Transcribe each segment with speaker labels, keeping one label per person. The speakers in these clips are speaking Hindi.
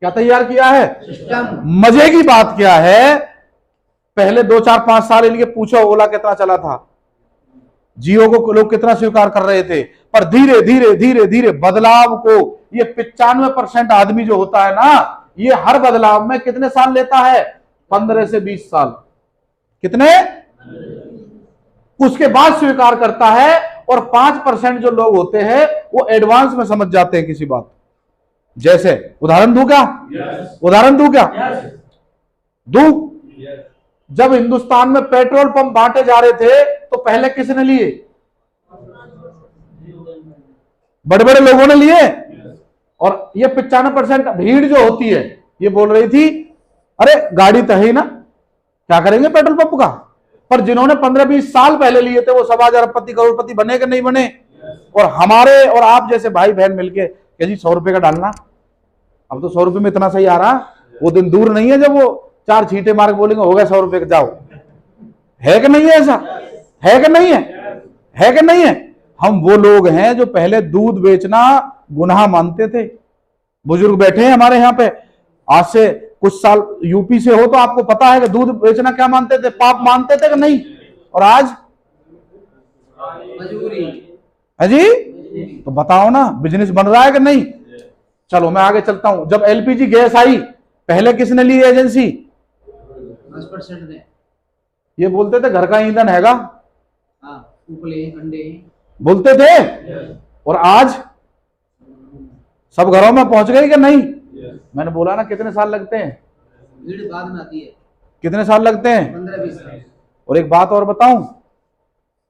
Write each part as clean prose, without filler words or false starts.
Speaker 1: क्या तैयार किया है?
Speaker 2: सिस्टम।
Speaker 1: मजे की बात क्या है, पहले 2 4 5 साल इनके पूछो ओला कितना चला था, जियो को लोग कितना स्वीकार कर रहे थे, पर धीरे धीरे धीरे धीरे बदलाव को, ये 95% आदमी जो होता है ना, ये हर बदलाव में कितने साल लेता है? 15 से 20 साल। कितने? उसके बाद स्वीकार करता है। और 5% जो लोग होते हैं वो एडवांस में समझ जाते हैं किसी बात। जैसे उदाहरण दूं क्या? उदाहरण दूं क्या? दूं? जब हिंदुस्तान में पेट्रोल पंप बांटे जा रहे थे तो पहले किसने लिए? बड़े बड़े लोगों ने लिए। और ये 95% भीड़ जो होती है ये बोल रही थी अरे गाड़ी तो है ही ना, क्या करेंगे पेट्रोल पंप का। पर जिन्होंने 15-20 साल पहले लिए थे वो सवा अरबपति करोड़पति बने कि नहीं बने। और हमारे और आप जैसे भाई बहन मिलके कि जी 100 रुपए का डालना, अब तो 100 रुपए में इतना सही आ रहा, वो दिन दूर नहीं है जब वो 4 छींटे मार के बोलेंगे हो गया 100 रुपए का, जाओ। है कि नहीं है? ऐसा है कि नहीं है? है कि नहीं है? हम वो लोग हैं जो पहले दूध बेचना गुनाह मानते थे। बुजुर्ग बैठे हैं हमारे यहाँ पे, आज से कुछ साल यूपी से हो तो आपको पता है कि दूध बेचना क्या मानते थे? पाप मानते थे कि नहीं? और आज
Speaker 2: मजबूरी
Speaker 1: है जी। तो बताओ ना, बिजनेस बन रहा है कि नहीं? चलो मैं आगे चलता हूं। जब एलपीजी गैस आई पहले किसने ली एजेंसी?
Speaker 2: 10% ने।
Speaker 1: ये बोलते थे घर का ईंधन हैगा,
Speaker 2: उपले अंडे
Speaker 1: बोलते थे। और आज सब घरों में पहुंच गई कि नहीं? मैंने बोला ना कितने साल लगते हैं?
Speaker 2: भीड़ बाद में आती है।
Speaker 1: कितने साल लगते हैं?
Speaker 2: 15-20 साल।
Speaker 1: और एक बात और बताऊं,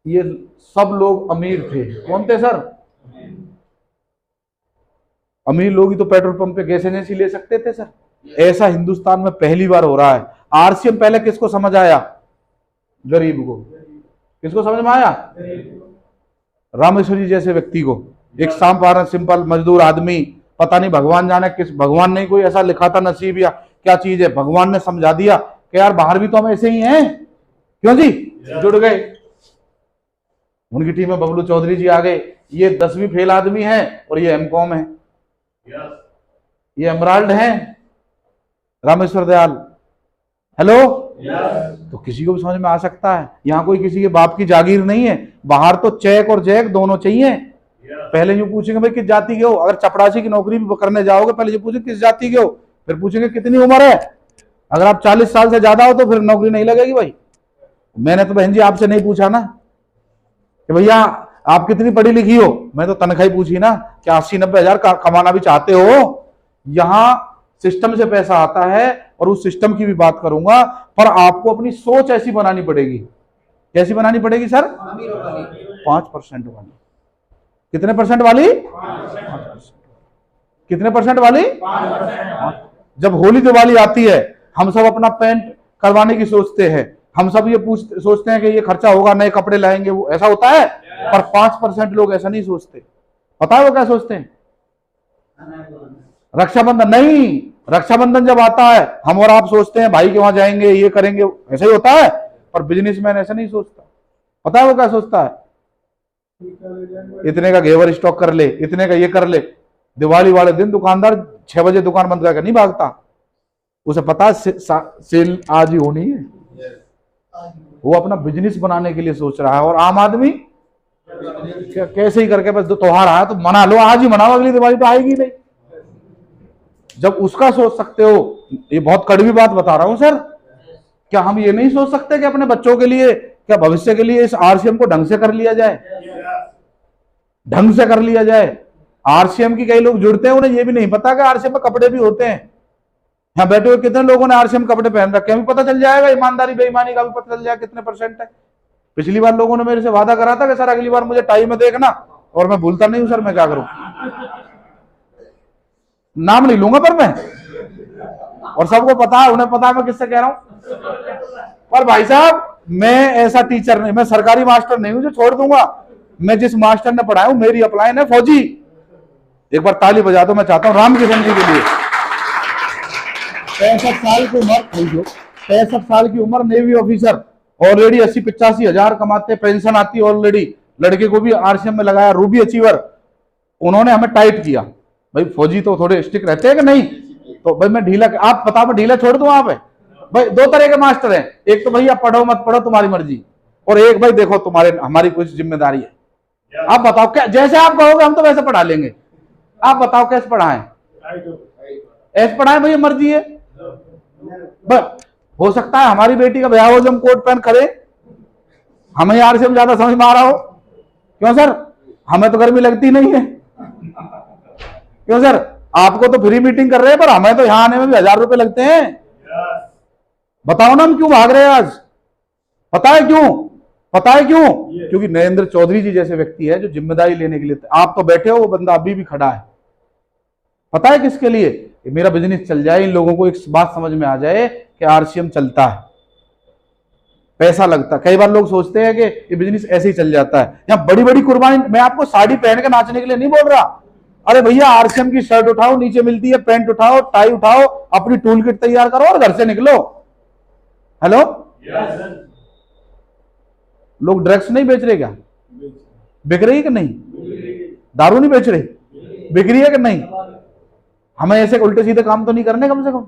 Speaker 1: ये सब लोग अमीर थे। कौन थे सर? अमीर लोग ही तो पेट्रोल पंप पे गैस एजेंसी ले सकते थे सर। ऐसा हिंदुस्तान में पहली बार हो रहा है। आरसीएम पहले किसको समझ आया? गरीब को। किसको समझ में आया? रामेश्वरी जैसे व्यक्ति को, एक साधारण सिंपल मजदूर आदमी, पता नहीं भगवान जाने किस, भगवान ने कोई ऐसा लिखा था नसीब या क्या चीज है, भगवान ने समझा दिया कि यार बाहर भी तो हम ऐसे ही हैं। क्यों जी? जुड़ गए। उनकी टीम में बबलू चौधरी जी आ गए। ये 10वीं फेल आदमी है और ये एमकॉम है। ये एमराल्ड है, रामेश्वर दयाल। हेलो। तो किसी को भी समझ में आ सकता है। यहां कोई किसी के बाप की जागीर नहीं है। बाहर तो चेक और जैक दोनों चाहिए। पहले यूं पूछेंगे भाई किस जाति के हो, अगर चपरासी की नौकरी भी करने जाओगे पहले ये पूछेंगे किस जाति के हो, फिर पूछेंगे कितनी उम्र है। अगर आप 40 साल से ज्यादा हो तो फिर नौकरी नहीं लगेगी भाई। मैंने तो बहन जी आपसे नहीं पूछा ना कि भैया आप कितनी पढ़ी लिखी हो, मैं तो तनख्वाही पूछी ना कि 80-90 हजार कमाना भी चाहते हो। यहां सिस्टम से पैसा आता है और उस सिस्टम की भी बात करूंगा, पर आपको अपनी सोच ऐसी बनानी पड़ेगी। कैसी बनानी पड़ेगी सर? 5% वाली। कितने परसेंट वाली? 5%। कितने परसेंट वाली? 5%। जब होली दिवाली आती है हम सब अपना पेंट करवाने की सोचते हैं, हम सब ये सोचते हैं कि ये खर्चा होगा, नए कपड़े लाएंगे, वो ऐसा होता है। पर 5% लोग ऐसा नहीं सोचते। पता है वो क्या सोचते हैं? रक्षाबंधन नहीं, रक्षाबंधन जब आता है हम और आप सोचते हैं भाई के वहां जाएंगे, ये करेंगे, ऐसा ही होता है। पर बिजनेसमैन ऐसा नहीं सोचता। पता है वो क्या सोचता है? इतने का घेवर स्टॉक कर ले, इतने का ये कर ले। दिवाली वाले दिन दुकानदार 6 बजे दुकान बंद करके नहीं भागता, उसे पता है सेल आज ही होनी है। वो अपना बिजनेस बनाने के लिए सोच रहा है। और आम आदमी कैसे ही करके बस त्योहार आया तो मना लो, आज ही मनाओ, अगली दिवाली तो आएगी नहीं। जब उसका सोच सकते हो, ये बहुत कड़वी बात बता रहा हूं सर, क्या हम ये नहीं सोच सकते कि अपने बच्चों के लिए, क्या भविष्य के लिए इस आरसीएम को ढंग से कर लिया जाए? ढंग से कर लिया जाए। आरसीएम की कई लोग जुड़ते हैं, उन्हें ये भी नहीं पता कि आरसीएम में कपड़े भी होते हैं। यहाँ बैठे हुए कितने लोगों ने आरसीएम कपड़े पहन रखे हैं, भी पता चल जाएगा। ईमानदारी बेईमानी का भी पता चल जाएगा कितने परसेंट है। पिछली बार लोगों ने मेरे से वादा करा था कि सर अगली बार मुझे टाई में देखना, और मैं भूलता नहीं हूं सर, मैं क्या करूं। नाम नहीं लूंगा पर मैं, और सबको पता है, उन्हें पता है मैं किससे कह रहा हूं। पर भाई साहब मैं ऐसा टीचर नहीं, मैं सरकारी मास्टर नहीं हूं जो छोड़ दूंगा। मैं जिस मास्टर ने पढ़ाया हूं, मेरी अपलाइन है फौजी। एक बार ताली बजा दो, मैं चाहता हूं राम किशन जी के लिए। 65 साल की उम्र, 65 साल की उम्र, नेवी ऑफिसर, ऑलरेडी 80-85 हजार कमाते, पेंशन आती ऑलरेडी। लड़के को भी आरसीएम में लगाया, रूबी अचीवर। उन्होंने हमें टाइट किया, भाई फौजी तो थोड़े स्टिक रहते हैं कि नहीं, तो भाई मैं ढीला, आप बताओ मैं ढीला छोड़ दूं? आप है भाई, दो तरह के मास्टर हैं, एक तो भैया पढ़ो मत पढ़ो तुम्हारी मर्जी, और एक भाई देखो तुम्हारे हमारी कुछ जिम्मेदारी है। आप बताओ क्या, जैसे आप कहोगे हम तो वैसे पढ़ा लेंगे। आप बताओ कैसे पढ़ाएं? ऐसे पढ़ाएं भैया, मर्जी है। हो सकता है हमारी बेटी का ब्याह हो जो हम कोट पैंट करें, हमें यार से हम ज्यादा समझ में आ रहा हो। क्यों सर? हमें तो गर्मी लगती नहीं है। क्यों सर? आपको तो फ्री मीटिंग कर रहे हैं, पर हमें तो यहां आने में भी 1000 रुपए लगते हैं। बताओ ना हम क्यों भाग रहे हैं आज? पता है क्यों? पता है क्यों? क्योंकि नरेंद्र चौधरी जी जैसे व्यक्ति है जो जिम्मेदारी लेने के लिए, आप तो बैठे हो, वो बंदा अभी भी खड़ा है। पता है किसके लिए? कि मेरा बिजनेस चल जाए, इन लोगों को एक बात समझ में आ जाए कि आरसीएम चलता है, पैसा लगता है। कई बार लोग सोचते हैं कि ये बिजनेस ऐसे ही चल जाता है, यहाँ बड़ी बड़ी कुर्बानी। मैं आपको साड़ी पहन के नाचने के लिए नहीं बोल रहा। अरे भैया आरसीएम की शर्ट उठाओ, नीचे मिलती है पैंट उठाओ, टाई उठाओ, अपनी टूल किट तैयार करो और घर से निकलो। हेलो, लोग ड्रग्स नहीं बेच रहे क्या? बिक रही है कि नहीं? दारू नहीं बेच रहे, बिक रही है कि नहीं? हमें ऐसे उल्टे सीधे काम तो नहीं करने कम से कम।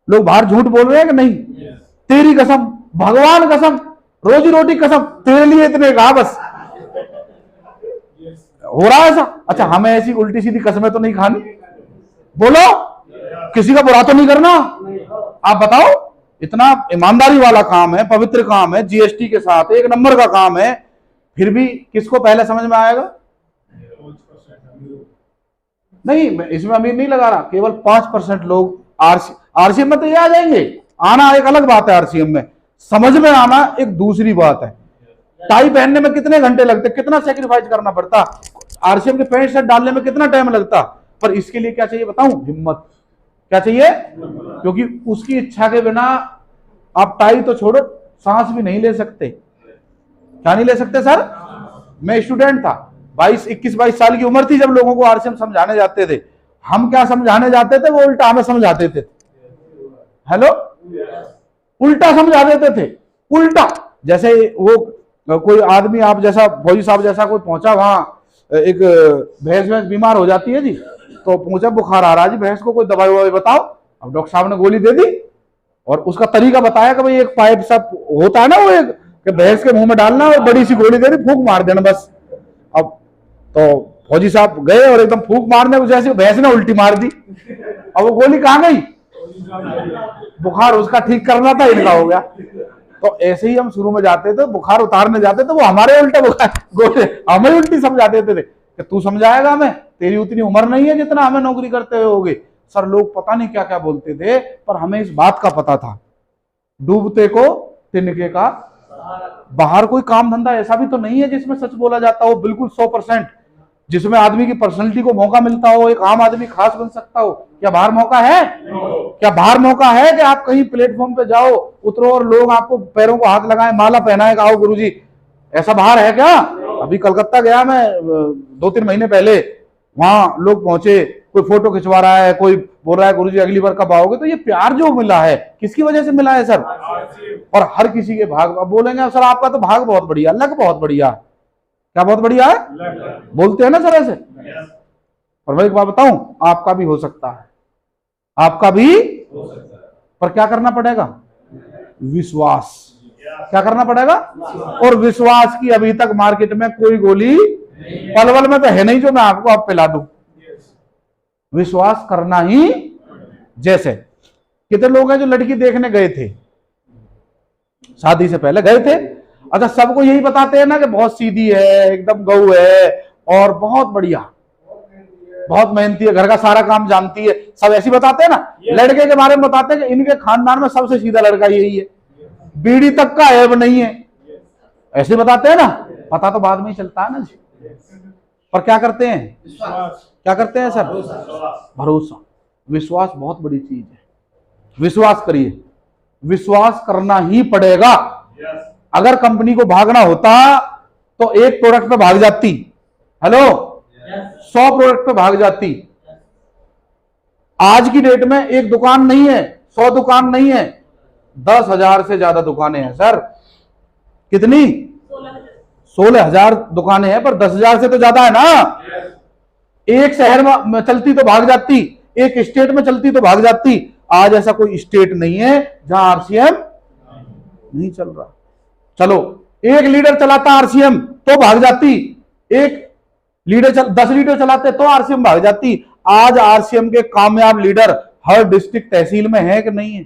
Speaker 1: लोग बाहर झूठ बोल रहे हैं कि नहीं? तेरी कसम, भगवान कसम, रोजी रोटी कसम, तेरे लिए इतने कहा बस। हो रहा है ऐसा? अच्छा, हमें ऐसी उल्टी सीधी कसमें तो नहीं खानी। बोलो, किसी का बुरा तो नहीं करना। आप बताओ, इतना ईमानदारी वाला काम है, पवित्र काम है, जीएसटी के साथ एक नंबर का काम है, फिर भी किसको पहले समझ में आएगा? नहीं, मैं इसमें अमीर नहीं लगा रहा, केवल 5% लोग आरसीएम में तो ये आ जाएंगे। आना एक अलग बात है, आरसीएम में समझ में आना एक दूसरी बात है। टाई पहनने में कितने घंटे लगते, कितना सेक्रीफाइस करना पड़ता, आरसीएम के पैंट शर्ट डालने में कितना टाइम लगता, पर इसके लिए क्या चाहिए बताऊं? हिम्मत। क्या चाहिए? क्योंकि उसकी इच्छा के बिना आप टाई तो छोड़ो, सांस भी नहीं ले सकते। क्या नहीं ले सकते सर? मैं स्टूडेंट था, 21-22 साल की उम्र थी जब लोगों को आरसीएम समझाने जाते थे। हम क्या समझाने जाते थे, वो उल्टा हमें समझाते थे। हेलो, उल्टा समझा देते थे, उल्टा। जैसे वो कोई आदमी आप जैसा, फौजी साहब जैसा कोई पहुंचा, वहां एक भैंस बीमार हो जाती है जी, तो पूछा बुखार आ रहा है जी, भैंस को कोई दवाई ववाई बताओ। अब डॉक्टर साहब ने गोली दे दी और उसका तरीका बताया कि भाई एक पाइप सा होता है ना, वो एक भैंस के मुंह में डालना और बड़ी सी गोली दे दी, फूंक मार देना बस। अब तो फौजी साहब गए और एकदम फूंक मारने को, जैसे भैंस ने उल्टी मार दी। अब वो गोली कहां गई? बुखार उसका ठीक करना था, इनका हो गया। तो ऐसे ही हम शुरू में जाते थे, बुखार उतारने जाते थे, वो हमारे उल्टे बुखार गोली हमें उल्टी समझा देते थे कि तू समझाएगा हमें, तेरी उतनी उम्र नहीं है जितना हमें नौकरी करते हुए होगे। सर लोग पता नहीं क्या क्या बोलते थे, पर हमें इस बात का पता था, डूबते को तिनके का बाहर कोई काम धंधा ऐसा भी तो नहीं है जिसमें सच बोला जाता हो बिल्कुल 100%, जिसमें आदमी की पर्सनैलिटी को मौका मिलता हो, एक आम आदमी खास बन सकता हो। क्या बाहर मौका है? क्या बाहर मौका है कि आप कहीं प्लेटफॉर्म पे जाओ, उतरो और लोग आपको पैरों को हाथ लगाएं, माला पहनाएं, आओ गुरुजी? ऐसा बाहर है क्या? अभी कलकत्ता गया मैं 2-3 महीने पहले, वहां लोग पहुंचे, कोई फोटो खिंचवा रहा है, कोई बोल रहा है गुरुजी अगली बार कब आओगे। तो ये प्यार जो मिला है किसकी वजह से मिला है सर? और हर किसी के भाग। अब बोलेंगे सर आपका तो भाग बहुत बढ़िया, लक बहुत बढ़िया। क्या बहुत बढ़िया है? बोलते हैं ना सर ऐसे। और मैं एक बात बताऊं, आपका भी हो सकता है, आपका भी हो सकता है, पर क्या करना पड़ेगा? विश्वास। क्या करना पड़ेगा? और विश्वास की अभी तक मार्केट में कोई गोली पलवल में तो है नहीं जो मैं आपको अब पिला दूं। विश्वास करना ही। जैसे कितने लोग हैं जो लड़की देखने गए थे, शादी से पहले गए थे, अच्छा सबको यही बताते हैं ना कि बहुत सीधी है, एकदम गऊ है और बहुत बढ़िया, बहुत मेहनती है, घर का सारा काम जानती है, सब ऐसी बताते हैं ना। लड़के के बारे में बताते हैं कि इनके खानदान में सबसे सीधा लड़का यही है, बीड़ी तक का ऐब नहीं है, ऐसे बताते हैं ना। पता तो बाद में ही चलता है ना जी, पर क्या करते हैं? क्या करते हैं सर? भरोसा। विश्वास बहुत बड़ी चीज है, विश्वास करिए, विश्वास करना ही पड़ेगा। अगर कंपनी को भागना होता तो एक प्रोडक्ट पे भाग जाती, हेलो 100 प्रोडक्ट पे भाग जाती। आज की डेट में एक दुकान नहीं है, 100 दुकान नहीं है, 10,000 से ज्यादा दुकानें हैं सर। कितनी? 16,000 दुकानें हैं, पर 10,000 से तो ज्यादा है ना। एक शहर में चलती तो भाग जाती, एक स्टेट में चलती तो भाग जाती। आज ऐसा कोई स्टेट नहीं है जहां आरसीएम नहीं चल रहा। चलो एक लीडर चलाता आरसीएम तो भाग जाती, एक लीडर 10 लीडर चलाते तो आरसीएम भाग जाती। आज आरसीएम के कामयाब लीडर हर डिस्ट्रिक्ट तहसील में है कि नहीं है?